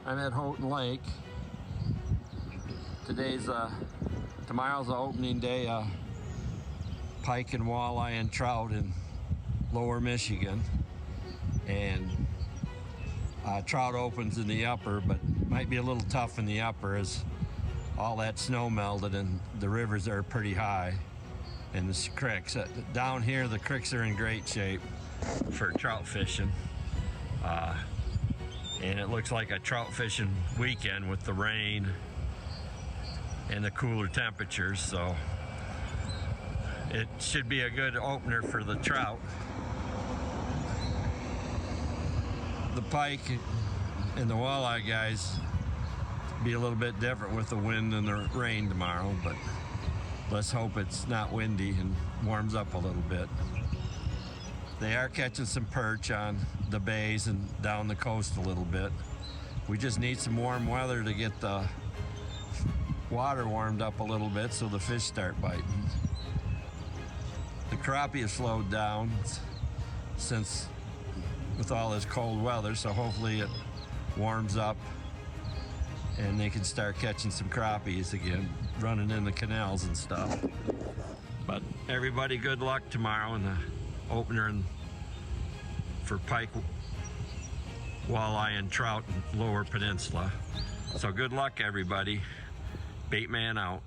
I'm at Houghton Lake. Tomorrow's the opening day. Pike and walleye and trout in lower Michigan, and trout opens in the upper, but might be a little tough in the upper as all that snow melted and the rivers are pretty high, and the creeks down here, the creeks are in great shape for trout fishing, and it looks like a trout fishing weekend with the rain and the cooler temperatures, so it should be a good opener for the trout. The pike and the walleye guys be a little bit different with the wind and the rain tomorrow, but let's hope it's not windy and warms up a little bit. They are catching some perch on the bays and down the coast a little bit. We just need some warm weather to get the water warmed up a little bit so the fish start biting. The crappie has slowed down since with all this cold weather, so hopefully it warms up and they can start catching some crappies again, running in the canals and stuff. But everybody, good luck tomorrow in the opener for pike, walleye, and trout in Lower Peninsula. So good luck, everybody. Baitman out.